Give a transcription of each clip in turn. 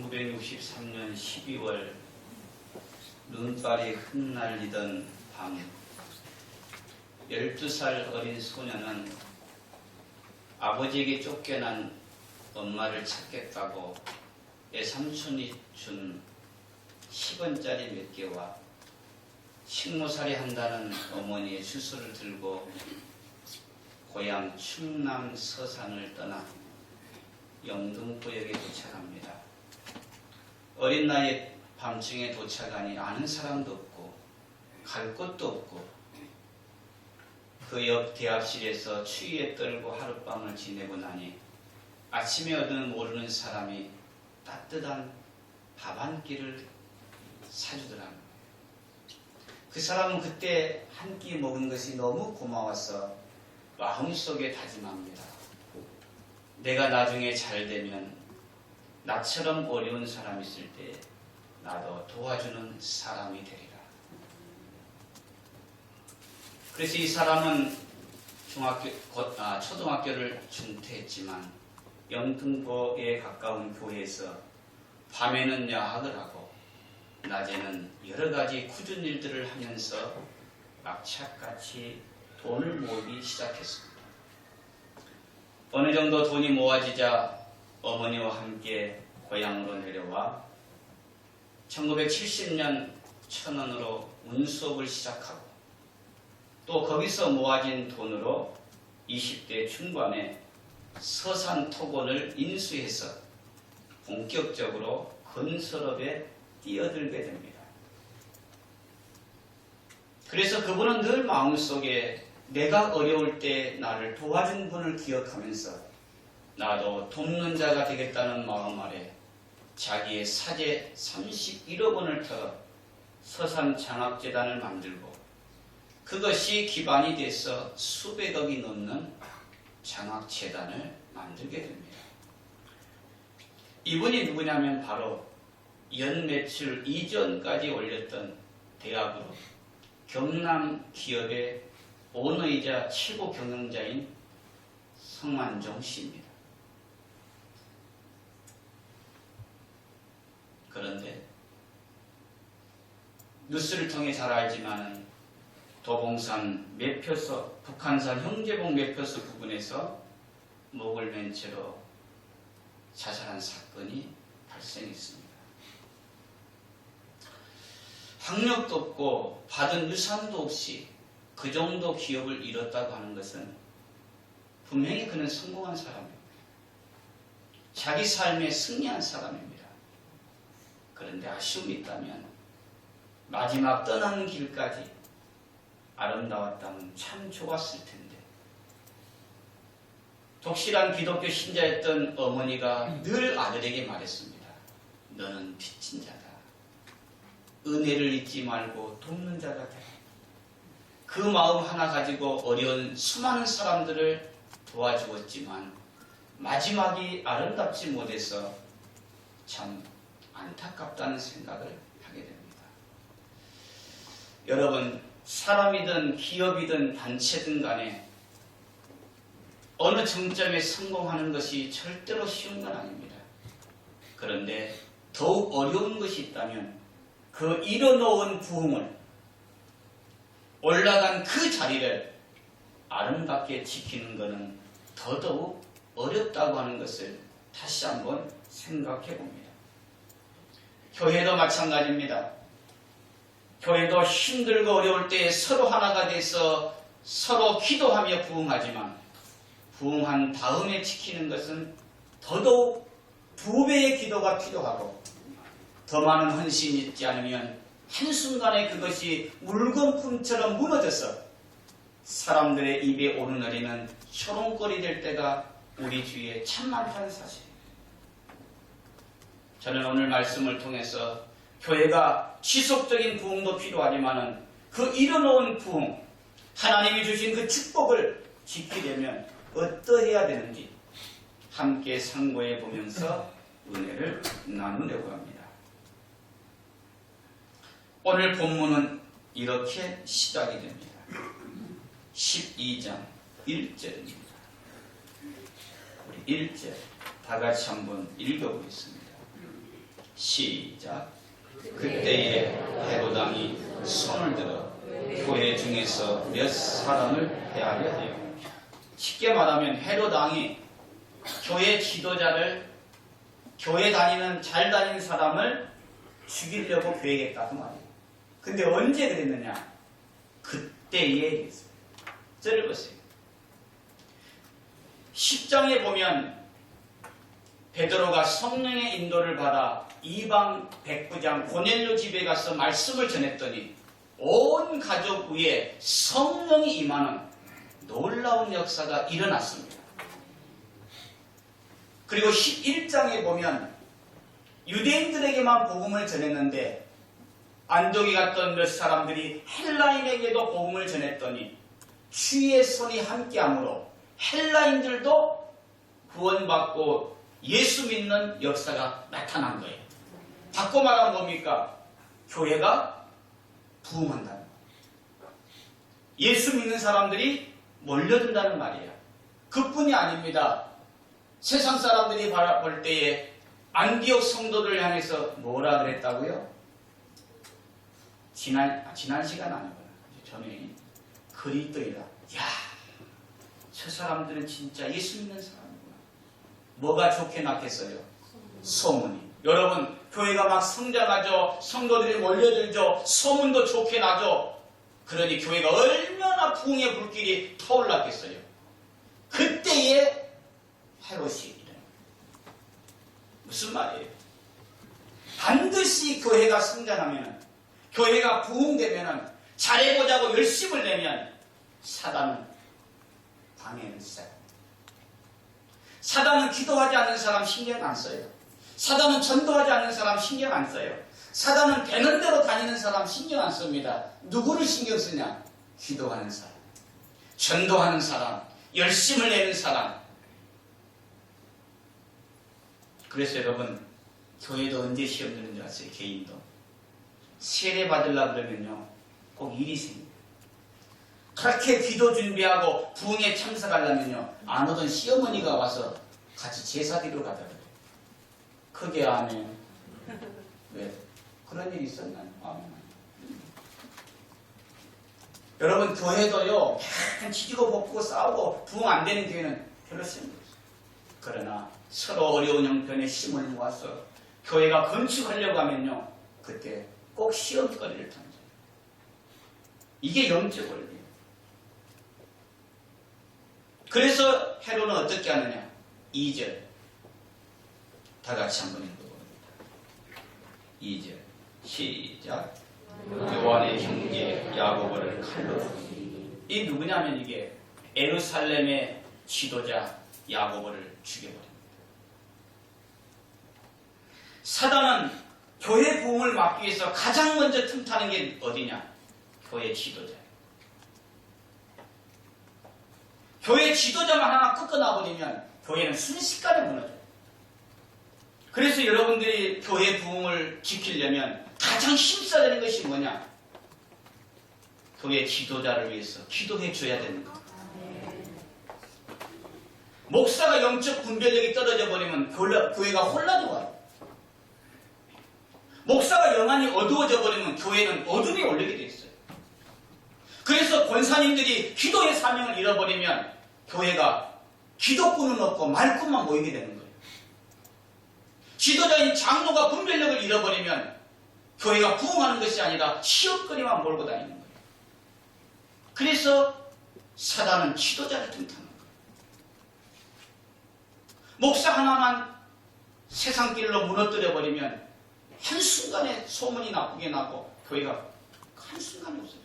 1963년 12월 눈발이 흩날리던 밤 12살 어린 소녀는 아버지에게 쫓겨난 엄마를 찾겠다고 외삼촌이 준 10원짜리 몇 개와 식모살이 한다는 어머니의 주소를 들고 고향 충남 서산을 떠나 영등포역에 도착합니다. 어린 나이에 밤중에 도착하니 아는 사람도 없고 갈 곳도 없고 그 옆 대합실에서 추위에 떨고 하룻밤을 지내고 나니 아침에 어느 모르는 사람이 따뜻한 밥 한 끼를 사주더라고요. 그 사람은 그때 한 끼 먹은 것이 너무 고마워서 마음속에 다짐합니다. 내가 나중에 잘 되면 나처럼 어려운 사람 있을 때 나도 도와주는 사람이 되리라. 그래서 이 사람은 초등학교를 중퇴했지만 영등포에 가까운 교회에서 밤에는 야학을 하고 낮에는 여러 가지 굳은 일들을 하면서 악착같이 돈을 모으기 시작했습니다. 어느 정도 돈이 모아지자 어머니와 함께 고향으로 내려와 1970년 1,000원으로 운수업을 시작하고 또 거기서 모아진 돈으로 20대 중반에 서산토건을 인수해서 본격적으로 건설업에 뛰어들게 됩니다. 그래서 그분은 늘 마음속에 내가 어려울 때 나를 도와준 분을 기억하면서 나도 돕는 자가 되겠다는 마음 아래 자기의 사재 31억 원을 터 서산장학재단을 만들고 그것이 기반이 돼서 수백억이 넘는 장학재단을 만들게 됩니다. 이분이 누구냐면 바로 연매출 이전까지 올렸던 대학으로 경남 기업의 오너이자 최고 경영자인 성만종 씨입니다. 그런데 뉴스를 통해 잘 알지만 도봉산 매표소, 북한산 형제봉 매표소 부근에서 목을 맨 채로 자살한 사건이 발생했습니다. 학력도 없고 받은 유산도 없이 그 정도 기업을 잃었다고 하는 것은 분명히 그는 성공한 사람입니다. 자기 삶에 승리한 사람입니다. 그런데 아쉬움이 있다면 마지막 떠나는 길까지 아름다웠다면 참 좋았을 텐데 독실한 기독교 신자였던 어머니가 늘 아들에게 말했습니다. 너는 빚진 자다. 은혜를 잊지 말고 돕는 자가 돼. 그 마음 하나 가지고 어려운 수많은 사람들을 도와주었지만 마지막이 아름답지 못해서 참 안타깝다는 생각을 하게 됩니다. 여러분, 사람이든 기업이든 단체든 간에 어느 정점에 성공하는 것이 절대로 쉬운 건 아닙니다. 그런데 더욱 어려운 것이 있다면 그 이뤄놓은 부흥을 올라간 그 자리를 아름답게 지키는 것은 더더욱 어렵다고 하는 것을 다시 한번 생각해 봅니다. 교회도 마찬가지입니다. 교회도 힘들고 어려울 때 서로 하나가 돼서 서로 기도하며 부흥하지만 부흥한 다음에 지키는 것은 더더욱 2배의 기도가 필요하고 더 많은 헌신이 있지 않으면 한순간에 그것이 물건품처럼 무너져서 사람들의 입에 오르내리는 효롱거리 될 때가 우리 주위에 참 많다는 사실입니다. 저는 오늘 말씀을 통해서 교회가 지속적인 부흥도 필요하지만 그 이뤄놓은 부흥, 하나님이 주신 그 축복을 지키려면 어떠해야 되는지 함께 상고해 보면서 은혜를 나누려고 합니다. 오늘 본문은 이렇게 시작이 됩니다. 12장 1절입니다. 우리 1절 다 같이 한번 읽어보겠습니다. 시작. 그때에 헤롯 왕이 손을 들어 교회 중에서 몇 사람을 해하려 해요. 쉽게 말하면 헤롯 왕이 교회 지도자를, 교회 잘 다니는 사람을 죽이려고 계획했다 그 말이에요. 근데 언제 그랬느냐? 그때에 있어요. 저를 보세요. 10장에 보면 베드로가 성령의 인도를 받아 이방 백부장 고넬료 집에 가서 말씀을 전했더니 온 가족 위에 성령이 임하는 놀라운 역사가 일어났습니다. 그리고 11장에 보면 유대인들에게만 복음을 전했는데 안독에 갔던 몇 사람들이 헬라인에게도 복음을 전했더니 주의 손이 함께함으로 헬라인들도 구원받고 예수 믿는 역사가 나타난 거예요. 바꿔 말하면 뭡니까? 교회가 부흥한다는 거예요. 예수 믿는 사람들이 몰려든다는 말이에요. 그뿐이 아닙니다. 세상 사람들이 볼 때에 안디옥 성도들 향해서 뭐라 그랬다고요? 지난 시간 아니구나. 전에 그리스도이다. 야, 저 사람들은 진짜 예수 믿는 사람이구나. 뭐가 좋게 났겠어요? 소문이. 여러분, 교회가 막 성장하죠. 성도들이 몰려들죠. 소문도 좋게 나죠. 그러니 교회가 얼마나 부흥의 불길이 타올랐겠어요. 그때에 헤롯이 일어납니다. 무슨 말이에요? 반드시 교회가 성장하면, 교회가 부흥되면, 잘해보자고 열심을 내면 사단은 방해를 시작합니다. 사단은 기도하지 않는 사람 신경 안 써요. 사단은 전도하지 않는 사람 신경 안 써요. 사단은 되는 대로 다니는 사람 신경 안 씁니다. 누구를 신경 쓰냐? 기도하는 사람, 전도하는 사람, 열심을 내는 사람. 그래서 여러분, 교회도 언제 시험 드는 줄 아세요? 개인도. 세례 받으려고 그러면요, 꼭 일이 생겨요. 그렇게 기도 준비하고 부흥에 참석하려면요, 안 오던 시어머니가 와서 같이 제사 드리러 가자 그래요. 크게 아멘. 왜? 그런 일이 있었나요? 아멘. 여러분, 교회도요, 약간 지지고 볶고 싸우고 부흥 안 되는 교회는 별로 없습니다. 그러나 서로 어려운 형편에 힘을 모아서 교회가 건축하려고 하면요, 그때 꼭 시험거리를 던져요. 이게 영적 원리예요. 그래서 헤롯은 어떻게 하느냐? 2절 다 같이 한번 읽어봅니다. 2절 시작. 요한의 형제 야고보를 칼로. 이 누구냐면 이게 예루살렘의 지도자 야고보를 죽여버립니다. 사단은 교회 부흥을 막기 위해서 가장 먼저 틈타는 게 어디냐? 교회 지도자예요. 교회 지도자만 하나 꺾어놔버리면 교회는 순식간에 무너져요. 그래서 여러분들이 교회 부흥을 지키려면 가장 힘써야 되는 것이 뭐냐? 교회 지도자를 위해서 기도해 줘야 되는 거예요. 목사가 영적 분별력이 떨어져 버리면 교회가 혼란이 와요. 목사가 영안이 어두워져 버리면 교회는 어둠이 올리게 돼 있어요. 그래서 권사님들이 기도의 사명을 잃어버리면 교회가 기도꾼은 없고 말꾼만 모이게 되는 거예요. 지도자인 장로가 분별력을 잃어버리면 교회가 부흥하는 것이 아니라 시험거리만 몰고 다니는 거예요. 그래서 사단은 지도자를 틈타는 거예요. 목사 하나만 세상길로 무너뜨려버리면 한순간에 소문이 나쁘게 나고 교회가 한순간에 없어져요.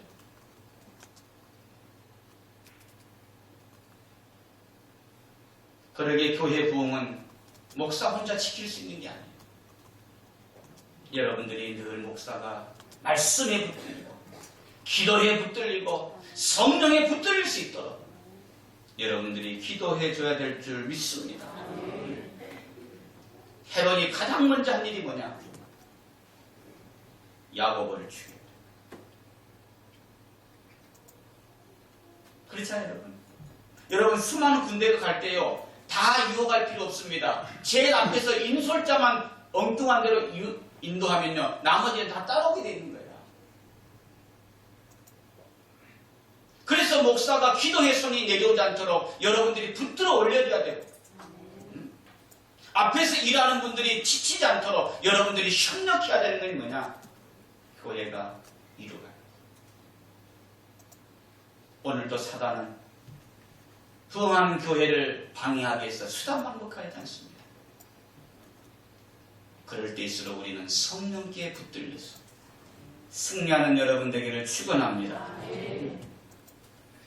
그러게 교회 부흥은 목사 혼자 지킬 수 있는 게 아니에요. 여러분들이 늘 목사가 말씀에 붙들리고 기도에 붙들리고 성령에 붙들릴 수 있도록 여러분들이 기도해 줘야 될 줄 믿습니다. 헤롯이 가장 먼저 한 일이 뭐냐? 야고보를 죽였다. 그렇잖아요, 여러분. 여러분, 수많은 군대가 갈 때요, 다 유혹할 필요 없습니다. 제일 앞에서 인솔자만 엉뚱한 대로 인도하면요, 나머지는 다 따라오게 되는 거야. 그래서 목사가 기도의 손이 내려오지 않도록 여러분들이 붙들어 올려줘야 돼요. 앞에서 일하는 분들이 지치지 않도록 여러분들이 협력해야 되는 건 뭐냐? 교회가 이루어가요. 오늘도 사단은 부흥한 교회를 방해하기 위해서 수단방법하지 않습니다. 그럴 때일수록 우리는 성령께 붙들려서 승리하는 여러분 되기를 축원합니다.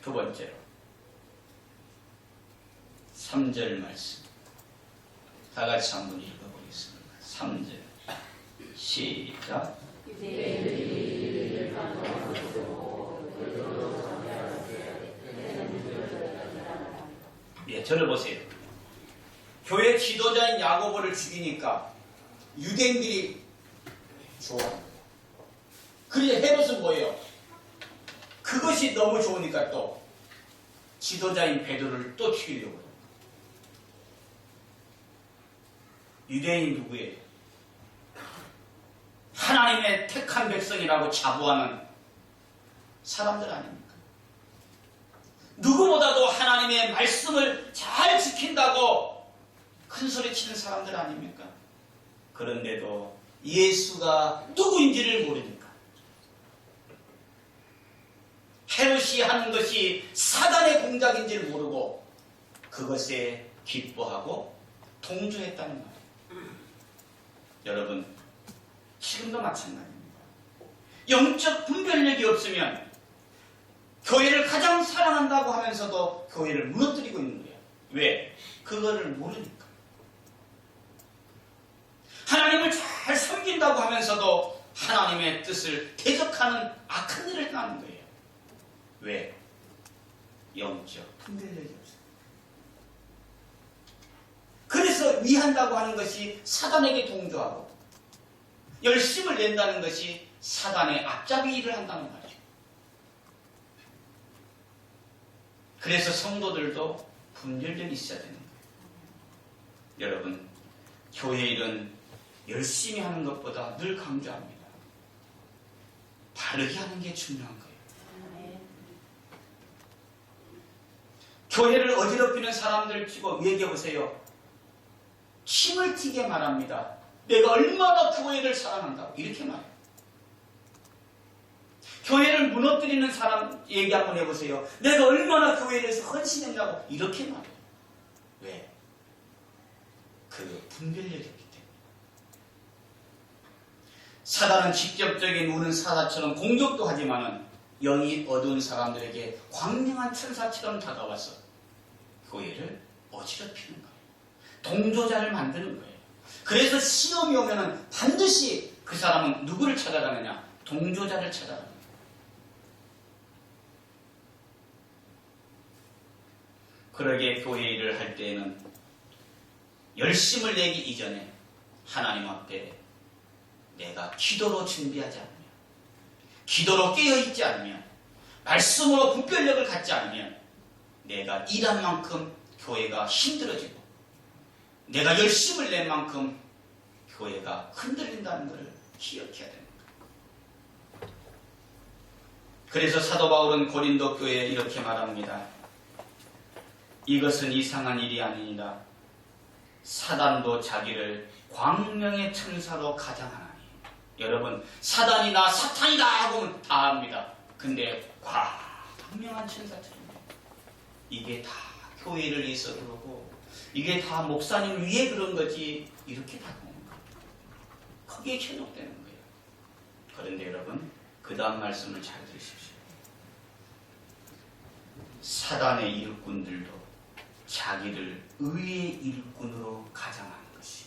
두 번째로 3절 말씀 다 같이 한번 읽어보겠습니다. 3절 시작. 예, 저를 보세요. 교회 지도자인 야고보를 죽이니까 유대인들이 좋아합니다. 그리고 헤롯은 뭐예요? 그것이 너무 좋으니까 또 지도자인 베드로를 또 죽이려고 해요. 유대인 누구예요? 하나님의 택한 백성이라고 자부하는 사람들 아닙니까? 누구보다도 하나님의 말씀을 잘 지킨다고 큰소리치는 사람들 아닙니까? 그런데도 예수가 누구인지를 모르니까 헤롯이 하는 것이 사단의 공작인지를 모르고 그것에 기뻐하고 동조했다는 말이에요. 여러분, 지금도 마찬가지입니다. 영적 분별력이 없으면 교회를 가장 사랑한다고 하면서도 교회를 무너뜨리고 있는 거예요. 왜? 그거를 모르니까. 하나님을 잘 섬긴다고 하면서도 하나님의 뜻을 대적하는 악한 일을 행하는 거예요. 왜? 영적 분별력이 없어요. 그래서 위한다고 하는 것이 사단에게 동조하고 열심을 낸다는 것이 사단의 앞잡이 일을 한다는 말이에요. 그래서 성도들도 분별력이 있어야 되는 거예요. 여러분, 교회 일은 열심히 하는 것보다 늘 강조합니다. 바르게 하는 게 중요한 거예요. 교회를 어지럽히는 사람들 치고 얘기해보세요. 침을 튀게 말합니다. 내가 얼마나 교회를 사랑한다고 이렇게 말해요. 교회를 무너뜨리는 사람 얘기 한번 해보세요. 내가 얼마나 교회에 대해서 헌신했냐고 이렇게 말해요. 왜? 그 분별력이 없기 때문에. 사단은 직접적인 우는 사자처럼 공격도 하지만은 영이 어두운 사람들에게 광명한 천사처럼 다가와서 교회를 어지럽히는 거예요. 동조자를 만드는 거예요. 그래서 시험이 오면은 반드시 그 사람은 누구를 찾아가느냐? 동조자를 찾아갑니다. 그러게 교회 일을 할 때에는 열심을 내기 이전에 하나님 앞에 내가 기도로 준비하지 않으면, 기도로 깨어있지 않으면, 말씀으로 분별력을 갖지 않으면 내가 일한 만큼 교회가 힘들어지고 내가 열심을 낸 만큼 교회가 흔들린다는 것을 기억해야 됩니다. 그래서 사도 바울은 고린도 교회에 이렇게 말합니다. 이것은 이상한 일이 아니니라. 사단도 자기를 광명의 천사로 가장하나니. 여러분, 사단이나 사탄이다 하고는 다 합니다. 근데 광명한 천사처럼 이게 다 교회를 위해서 그러고 이게 다 목사님 위에 그런 거지 이렇게 다 보는 거예요. 크게 현혹되는 거예요. 그런데 여러분, 그 다음 말씀을 잘 들으십시오. 사단의 일꾼들도 자기를 의의 일꾼으로 가장하는 것이.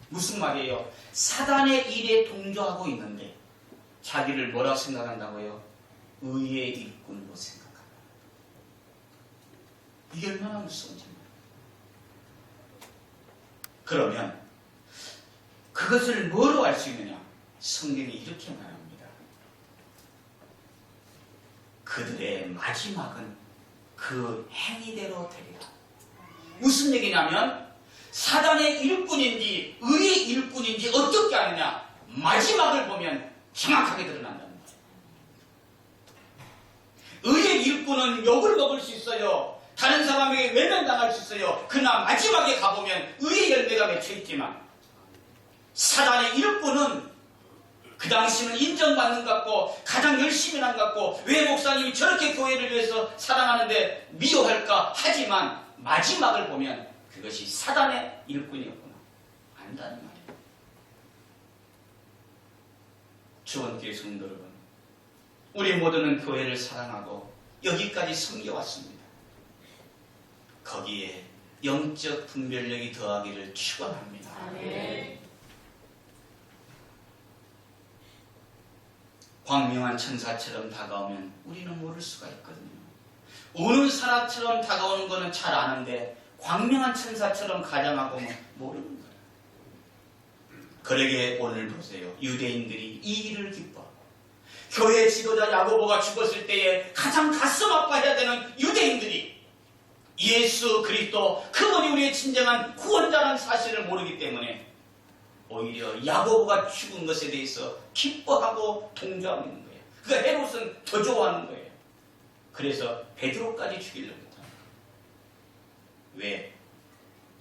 무슨 말이에요? 사단의 일에 동조하고 있는데 자기를 뭐라고 생각한다고요? 의의 일꾼으로 생각한다. 이게 얼마나 무서운지. 그러면 그것을 뭐로 알 수 있느냐? 성경이 이렇게 말합니다. 그들의 마지막은 그 행위대로 되리라. 무슨 얘기냐면 사단의 일꾼인지 의의 일꾼인지 어떻게 아느냐? 마지막을 보면 정확하게 드러난다는 거예요. 의의 일꾼은 욕을 먹을 수 있어요. 다른 사람에게 외면당할 수 있어요. 그러나 마지막에 가보면 의의 열매가 맺혀있지만 사단의 일꾼은 그 당시는 인정받는 것 같고 가장 열심히 한 것 같고 왜 목사님이 저렇게 교회를 위해서 사랑하는데 미워할까 하지만 마지막을 보면 그것이 사단의 일꾼이었구나 안다는 말이에요. 주원교회 성도 여러분, 우리 모두는 교회를 사랑하고 여기까지 섬겨왔습니다. 거기에 영적 분별력이 더하기를 축원합니다. 아멘. 광명한 천사처럼 다가오면 우리는 모를 수가 있거든요. 우는 사람처럼 다가오는 거는 잘 아는데 광명한 천사처럼 가장하고 모르는 거예요. 그러게 오늘 보세요. 유대인들이 이 일을 기뻐하고 교회 지도자 야고보가 죽었을 때에 가장 가슴 아파해야 되는 유대인들이 예수 그리스도 그분이 우리의 진정한 구원자라는 사실을 모르기 때문에 오히려 야고보가 죽은 것에 대해서 기뻐하고 동조하고 있는 거예요. 그러니까 헤롯은 더 좋아하는 거예요. 그래서 베드로까지 죽이려고 했다. 왜?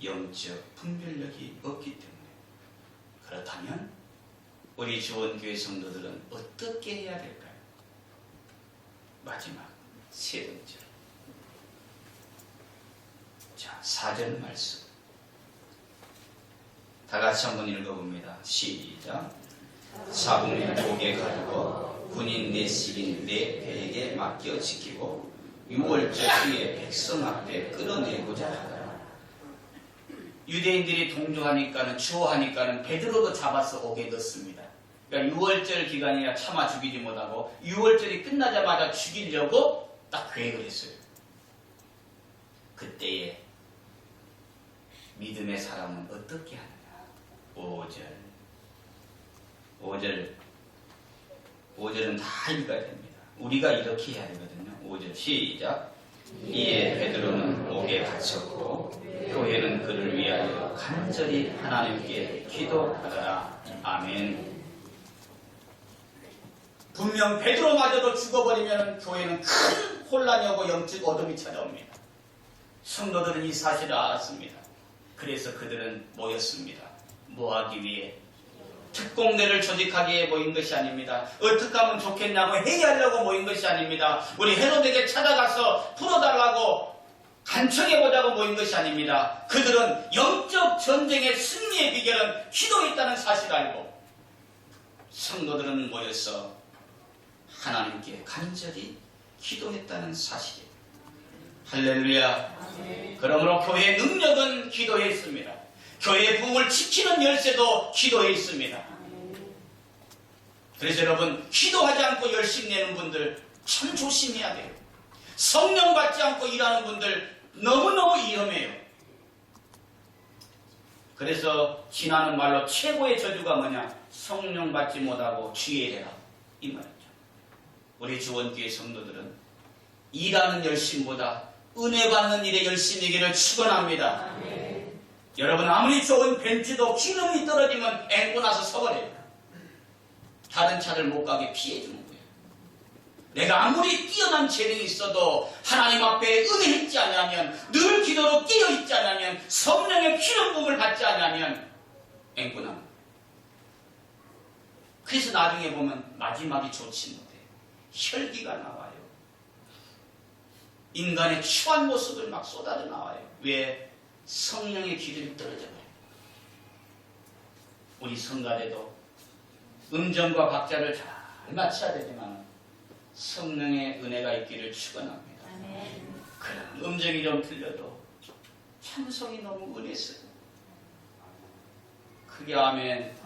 영적 분별력이 없기 때문에. 그렇다면 우리 주원교회 성도들은 어떻게 해야 될까요? 마지막 세 번째로. 자, 4절 말씀. 다 같이 한번 읽어봅니다. 시작. 사분의 목에 가두고 군인 내식인 내 배에게 맡겨 지키고 6월절 후에 백성 앞에 끌어내고자 하더라. 유대인들이 동조하니까는 주호하니까는 베드로도 잡아서 옥에 넣습니다. 그러니까 6월절 기간이라 차마 죽이지 못하고 6월절이 끝나자마자 죽이려고 딱 계획을 했어요. 그때에 믿음의 사람은 어떻게 하느냐? 5절은 다 읽어야 됩니다. 우리가 이렇게 해야 되거든요. 5절 시작. 이에 베드로는 옥에 갇혔고 교회는 그를 위하여 간절히 하나님께 기도하더라. 아멘. 분명 베드로마저도 죽어버리면 교회는 큰 혼란이 오고 영적 어둠이 찾아옵니다. 성도들은 이 사실을 알았습니다. 그래서 그들은 모였습니다. 뭐 하기 위해? 특공대를 조직하기 위해 모인 것이 아닙니다. 어떻게 하면 좋겠냐고 회의하려고 모인 것이 아닙니다. 우리 헤롯에게 찾아가서 풀어달라고 간청해보자고 모인 것이 아닙니다. 그들은 영적 전쟁의 승리의 비결은 기도에 있다는 사실을 알고 성도들은 모여서 하나님께 간절히 기도했다는 사실이에요. 할렐루야. 그러므로 교회의 능력은 기도에 있습니다. 교회의 부흥을 지키는 열쇠도 기도에 있습니다. 그래서 여러분, 기도하지 않고 열심 내는 분들 참 조심해야 돼요. 성령 받지 않고 일하는 분들 너무너무 위험해요. 그래서 지나는 말로 최고의 저주가 뭐냐? 성령 받지 못하고 주의해라. 이 말이죠. 우리 주원교회 성도들은 일하는 열심보다 은혜 받는 일에 열심이기를 축원합니다. 여러분, 아무리 좋은 벤츠도 기름이 떨어지면 앵고 나서 서버려요. 다른 차를 못 가게 피해주는 거예요. 내가 아무리 뛰어난 재능이 있어도 하나님 앞에 은혜있지 않으면, 늘 기도로 깨어있지 않으면, 성령의 기름 부음을 받지 않으면 앵고 납니다. 그래서 나중에 보면 마지막이 좋지 못해요. 혈기가 나와요. 인간의 추한 모습을 막 쏟아져 나와요. 왜? 성령의 기름이 떨어져요. 우리 성가대도 음정과 박자를 잘 맞춰야 되지만 성령의 은혜가 있기를 축원합니다. 그럼 음정이 좀 틀려도 찬송이 너무 은혜스러워. 크게 아멘.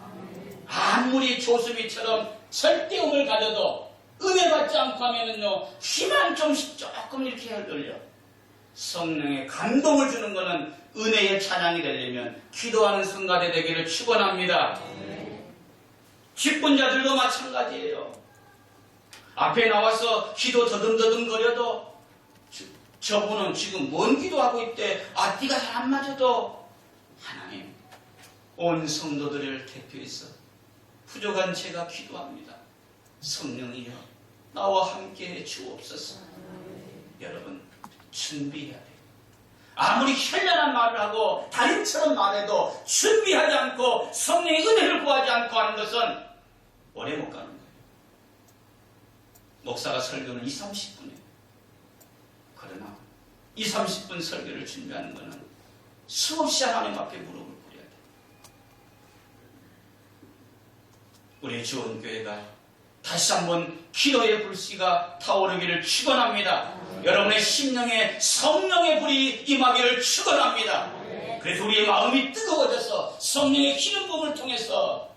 아무리 조수비처럼 절대음을 가져도 은혜 받지 않고 하면은요, 힘만 조금 이렇게 흘려. 성령의 감동을 주는 것은 은혜의 찬양이 되려면 기도하는 성가대 되기를 축원합니다. 직분자들도 마찬가지예요. 앞에 나와서 기도 더듬더듬 거려도 저분은 지금 뭔 기도하고 있대. 앞뒤가 잘 안 맞아도 하나님, 온 성도들을 대표해서 부족한 제가 기도합니다. 성령이여, 나와 함께해 주옵소서. 여러분, 준비해야 돼요. 아무리 현란한 말을 하고 달인처럼 말해도 준비하지 않고 성령의 은혜를 구하지 않고 하는 것은 오래 못 가는 거예요. 목사가 설교를 20-30분 해요. 그러나 20-30분 설교를 준비하는 것은 수없이 하나님 앞에 무릎을 꿇어야 돼요. 우리 주원교회가 다시 한번 기도의 불씨가 타오르기를 축원합니다. 여러분의 심령에 성령의 불이 임하기를 축원합니다. 그래서 우리의 마음이 뜨거워져서 성령의 기름 부음을 통해서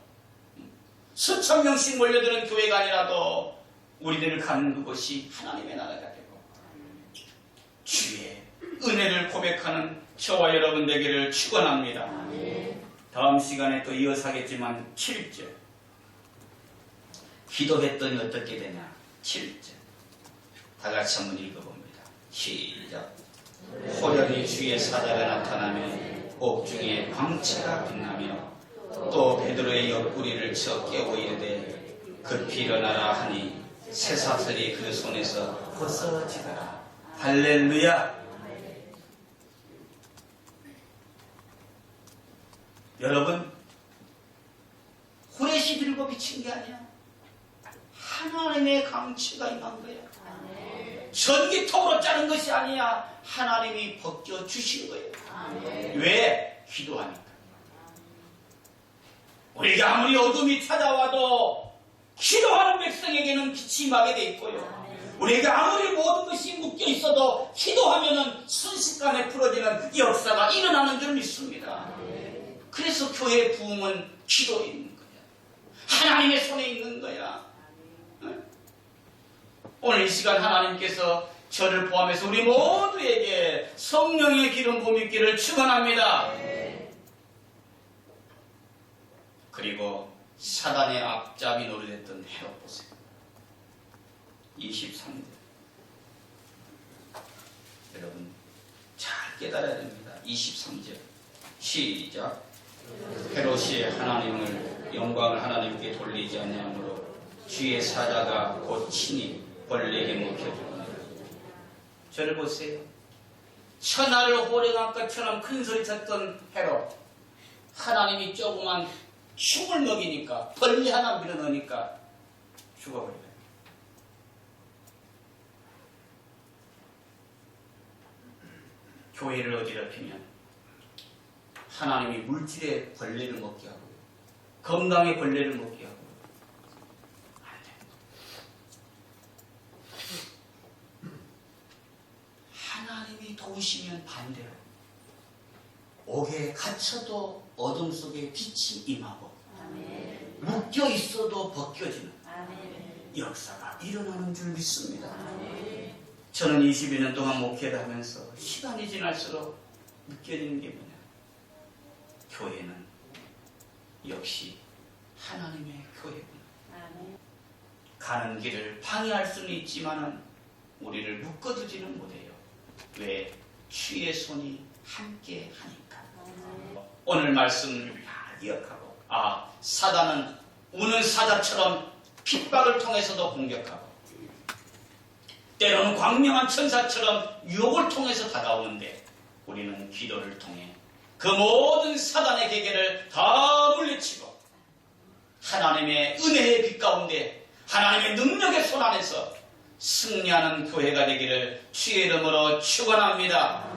수천 명씩 몰려드는 교회가 아니라도 우리들을 가는 그곳이 하나님의 나라가 되고 주의 은혜를 고백하는 저와 여러분 되기를 축원합니다. 다음 시간에 또 이어서 하겠지만 7절 기도했더니 어떻게 되냐. 7절 다 같이 한번 읽어봅니다. 시작. 호련히 주의 사자가 나타나며 옥중에 광채가 빛나며 또 베드로의 옆구리를 쳐 깨고 이르되 급히 일어나라 하니 쇠사슬이 그 손에서 벗어지더라. 할렐루야. 여러분, 후레시 들고 비친 게 아니야. 하나님의 강치가 임한 거야. 전기톱으로 자른 것이 아니야. 하나님이 벗겨주신 거예요. 왜? 기도하니까. 우리가 아무리 어둠이 찾아와도 기도하는 백성에게는 빛이 임하게 돼 있고요. 우리가 아무리 모든 것이 묶여 있어도 기도하면은 순식간에 풀어지는 역사가 일어나는 줄 믿습니다. 그래서 교회의 부흥은 기도에 있는 거야. 하나님의 손에 있는 거야. 오늘 이 시간 하나님께서 저를 포함해서 우리 모두에게 성령의 기름 부음 있기를 축원합니다. 그리고 사단의 앞잡이 노릇했던 헤롯 보세요. 23절 여러분 잘 깨달아야 됩니다. 23절 시작. 헤롯이 하나님을 영광을 하나님께 돌리지 아니하므로 주의 사자가 곧 친히 벌레에게 먹혀주거니와. 저를 보세요. 천하를 호령한 것처럼 큰 소리 쳤던 헤롯, 하나님이 조그만 흉을 먹이니까 벌레 하나 밀어넣으니까 죽어버려요. 교회를 어지럽히면 하나님이 물질의 벌레를 먹게 하고요. 건강의 벌레를 먹게 하고요. 안 돼요. 하나님이 도우시면 반대로 옥에 갇혀도 어둠 속에 빛이 임하고 묶여 있어도 벗겨지는 역사가 일어나는 줄 믿습니다. 저는 22년 동안 목회를 하면서 시간이 지날수록 느껴지는 게 뭐냐. 교회는 역시 하나님의 교회구나. 가는 길을 방해할 수는 있지만 우리를 묶어두지는 못해요. 왜? 주의 손이 함께 하니까. 오늘 말씀을 기억하고 사단은 우는 사자처럼 핍박을 통해서도 공격하고 때로는 광명한 천사처럼 유혹을 통해서 다가오는데 우리는 기도를 통해 그 모든 사단의 계계를 다 물리치고 하나님의 은혜의 빛 가운데 하나님의 능력의 손 안에서 승리하는 교회가 되기를 주의 이름으로 축원합니다.